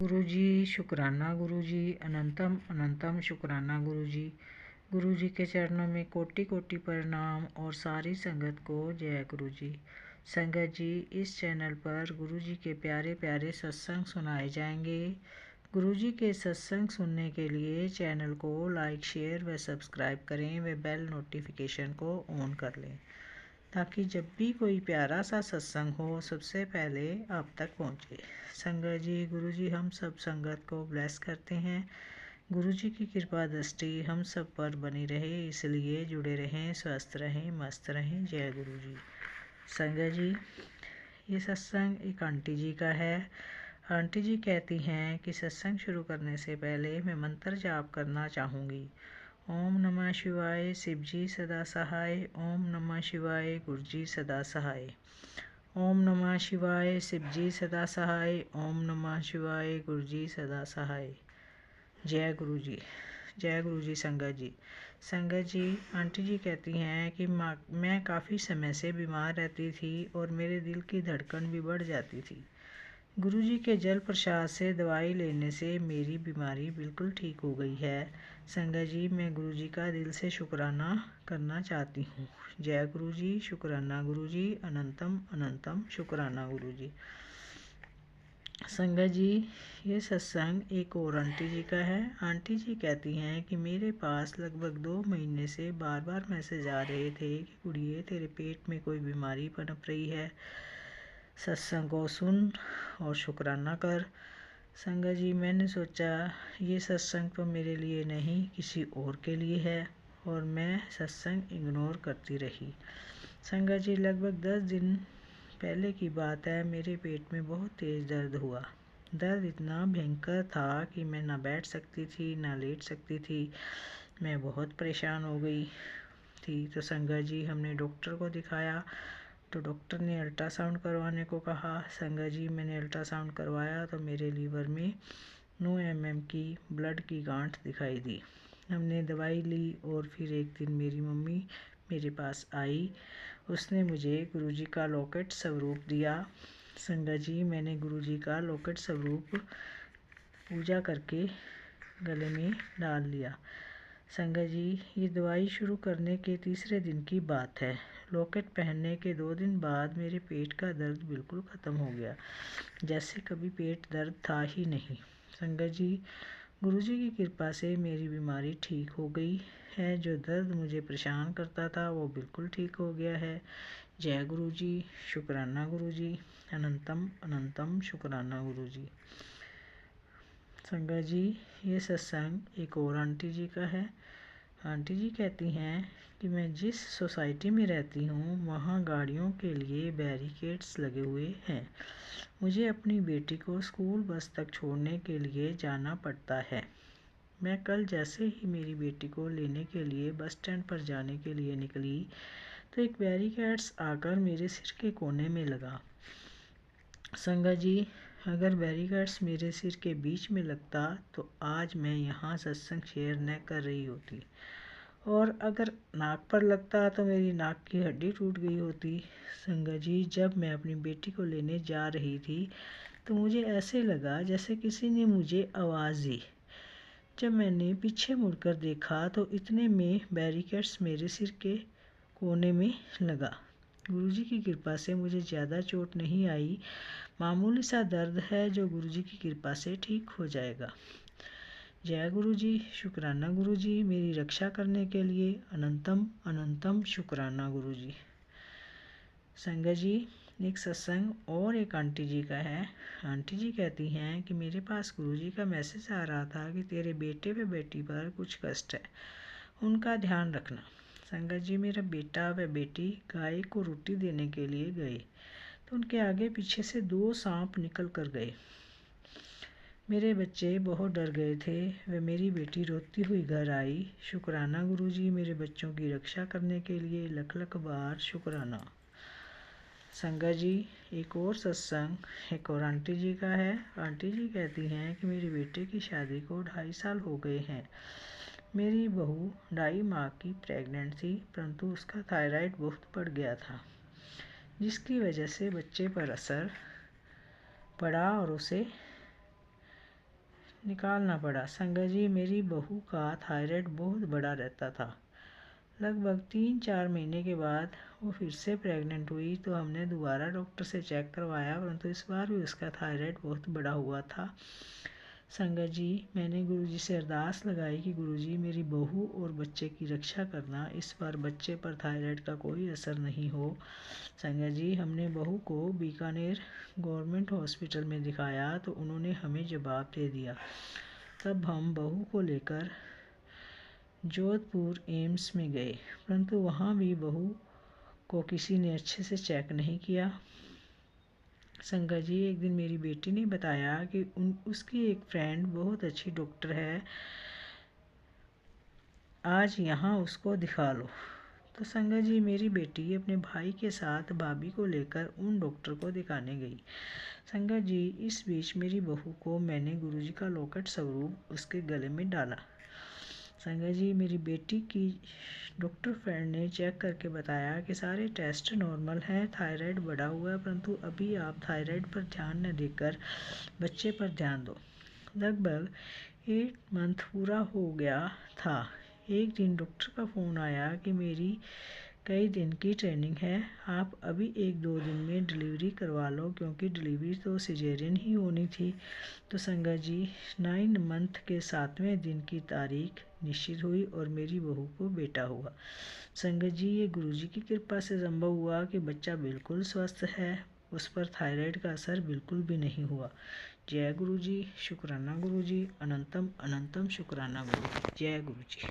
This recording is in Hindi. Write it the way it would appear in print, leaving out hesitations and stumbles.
गुरुजी शुक्राना गुरुजी, अनंतम अनंतम शुक्राना गुरुजी। गुरुजी के चरणों में कोटि कोटि प्रणाम और सारी संगत को जय गुरुजी। संगत जी, इस चैनल पर गुरुजी के प्यारे प्यारे सत्संग सुनाए जाएंगे। गुरुजी के सत्संग सुनने के लिए चैनल को लाइक, शेयर व सब्सक्राइब करें व बेल नोटिफिकेशन को ऑन कर लें, ताकि जब भी कोई प्यारा सा सत्संग हो सबसे पहले आप तक पहुँचे। संगत जी, गुरुजी हम सब संगत को ब्लेस करते हैं। गुरुजी की कृपा दृष्टि हम सब पर बनी रहे, इसलिए जुड़े रहें, स्वस्थ रहें, मस्त रहें। जय गुरुजी। संगत जी, ये सत्संग एक आंटी जी का है। आंटी जी कहती हैं कि सत्संग शुरू करने से पहले मैं मंत्र जाप करना चाहूँगी। ओम नमः शिवाय, शिवजी सदा सहाय। ओम नमः शिवाय, गुरुजी सदा सहाय। ओम नमः शिवाय, शिवजी सदा सहाय। ओम नमः शिवाय, गुरुजी सदा सहाय। जय गुरुजी। जय गुरुजी। संगत जी, संगत जी, आंटी जी कहती हैं कि मैं काफ़ी समय से बीमार रहती थी और मेरे दिल की धड़कन भी बढ़ जाती थी। गुरुजी के जल प्रसाद से दवाई लेने से मेरी बीमारी बिल्कुल ठीक हो गई है। संगत जी, मैं गुरुजी का दिल से शुक्राना करना चाहती हूँ। जय गुरुजी। शुक्राना गुरुजी, अनंतम अनंतम शुक्राना गुरुजी। संगत जी, ये सत्संग एक और आंटी जी का है। आंटी जी कहती हैं कि मेरे पास लगभग 2 महीने से बार बार मैसेज आ रहे थे कि कुड़िए, तेरे पेट में कोई बीमारी पनप रही है, सत्संग को सुन और शुक्राना कर। संगत जी, मैंने सोचा ये सत्संग तो मेरे लिए नहीं, किसी और के लिए है, और मैं सत्संग इग्नोर करती रही। संगत जी, लगभग 10 दिन पहले की बात है, मेरे पेट में बहुत तेज़ दर्द हुआ। दर्द इतना भयंकर था कि मैं ना बैठ सकती थी ना लेट सकती थी। मैं बहुत परेशान हो गई थी। तो संगत जी, हमने डॉक्टर को दिखाया, तो डॉक्टर ने अल्ट्रासाउंड करवाने को कहा। संगत जी, मैंने अल्ट्रासाउंड करवाया तो मेरे लीवर में 9 mm की ब्लड की गांठ दिखाई दी। हमने दवाई ली और फिर एक दिन मेरी मम्मी मेरे पास आई। उसने मुझे गुरुजी का लॉकेट स्वरूप दिया। संगत जी, मैंने गुरुजी का लॉकेट स्वरूप पूजा करके गले में डाल लिया। संगत जी, ये दवाई शुरू करने के तीसरे दिन की बात है। लॉकेट पहनने के 2 दिन बाद मेरे पेट का दर्द बिल्कुल ख़त्म हो गया, जैसे कभी पेट दर्द था ही नहीं। संगत जी, गुरुजी की कृपा से मेरी बीमारी ठीक हो गई है। जो दर्द मुझे परेशान करता था वो बिल्कुल ठीक हो गया है। जय गुरुजी। शुक्राना गुरुजी, अनंतम अनंतम शुक्राना गुरुजी। संगत जी, ये सत्संग एक और आंटी जी का है। आंटी जी कहती हैं कि मैं जिस सोसाइटी में रहती हूँ वहाँ गाड़ियों के लिए बैरिकेड्स लगे हुए हैं। मुझे अपनी बेटी को स्कूल बस तक छोड़ने के लिए जाना पड़ता है। मैं कल जैसे ही मेरी बेटी को लेने के लिए बस स्टैंड पर जाने के लिए निकली तो एक बैरिकेड्स आकर मेरे सिर के कोने में लगा। संगत जी, अगर बैरिकेड्स मेरे सिर के बीच में लगता तो आज मैं यहाँ सत्संग शेयर न कर रही होती, और अगर नाक पर लगता तो मेरी नाक की हड्डी टूट गई होती। संगत जी, जब मैं अपनी बेटी को लेने जा रही थी तो मुझे ऐसे लगा जैसे किसी ने मुझे आवाज़ दी। जब मैंने पीछे मुड़कर देखा तो इतने में बैरिकेड्स मेरे सिर के कोने में लगा। गुरुजी की कृपा से मुझे ज़्यादा चोट नहीं आई, मामूली सा दर्द है जो गुरुजी की कृपा से ठीक हो जाएगा। जय गुरुजी। शुक्राना गुरुजी, मेरी रक्षा करने के लिए अनंतम अनंतम शुक्राना गुरुजी। संगत जी, एक सत्संग और एक आंटी जी का है। आंटी जी कहती हैं कि मेरे पास गुरुजी का मैसेज आ रहा था कि तेरे बेटे व बेटी पर कुछ कष्ट है, उनका ध्यान रखना। संगत जी, मेरा बेटा व बेटी गाय को रोटी देने के लिए गए तो उनके आगे पीछे से 2 सांप निकल कर गए। मेरे बच्चे बहुत डर गए थे व मेरी बेटी रोती हुई घर आई। शुक्राना गुरुजी, मेरे बच्चों की रक्षा करने के लिए लख लख बार शुक्राना। संगत जी, एक और सत्संग एक और आंटी जी का है। आंटी जी कहती हैं कि मेरे बेटे की शादी को 2.5 साल हो गए हैं। मेरी बहू 2.5 माह की प्रेग्नेंट थी, परंतु उसका थायराइड बहुत बढ़ गया था, जिसकी वजह से बच्चे पर असर पड़ा और उसे निकालना पड़ा। संगत जी, मेरी बहू का थायराइड बहुत बड़ा रहता था। लगभग 3-4 महीने के बाद वो फिर से प्रेग्नेंट हुई तो हमने दोबारा डॉक्टर से चेक करवाया, परंतु इस बार भी उसका थायराइड बहुत बड़ा हुआ था। संगत जी, मैंने गुरुजी से अरदास लगाई कि गुरुजी मेरी बहू और बच्चे की रक्षा करना, इस बार बच्चे पर थायराइड का कोई असर नहीं हो। संगत जी, हमने बहू को बीकानेर गवर्नमेंट हॉस्पिटल में दिखाया तो उन्होंने हमें जवाब दे दिया। तब हम बहू को लेकर जोधपुर एम्स में गए, परंतु वहाँ भी बहू को किसी ने अच्छे से चेक नहीं किया। संगत जी, एक दिन मेरी बेटी ने बताया कि उसकी एक फ्रेंड बहुत अच्छी डॉक्टर है, आज यहाँ उसको दिखा लो। तो संगत जी, मेरी बेटी अपने भाई के साथ भाभी को लेकर उन डॉक्टर को दिखाने गई। संगत जी, इस बीच मेरी बहू को मैंने गुरुजी का लॉकेट स्वरूप उसके गले में डाला। संगत जी, मेरी बेटी की डॉक्टर फ्रेंड ने चेक करके बताया कि सारे टेस्ट नॉर्मल हैं, थायराइड बढ़ा हुआ है, परंतु अभी आप थायराइड पर ध्यान न देकर बच्चे पर ध्यान दो। लगभग 8 मंथ पूरा हो गया था। एक दिन डॉक्टर का फ़ोन आया कि मेरी कई दिन की ट्रेनिंग है, आप अभी 1-2 दिन में डिलीवरी करवा लो, क्योंकि डिलीवरी तो सिजेरियन ही होनी थी। तो संगत जी, 9 मंथ के 7वें दिन की तारीख निश्चित हुई और मेरी बहू को बेटा हुआ। संगत जी, ये गुरुजी की कृपा से संभव हुआ कि बच्चा बिल्कुल स्वस्थ है, उस पर थायराइड का असर बिल्कुल भी नहीं हुआ। जय गुरुजी, शुक्राना गुरुजी, अनंतम अनंतम शुक्राना गुरुजी। जय गुरुजी।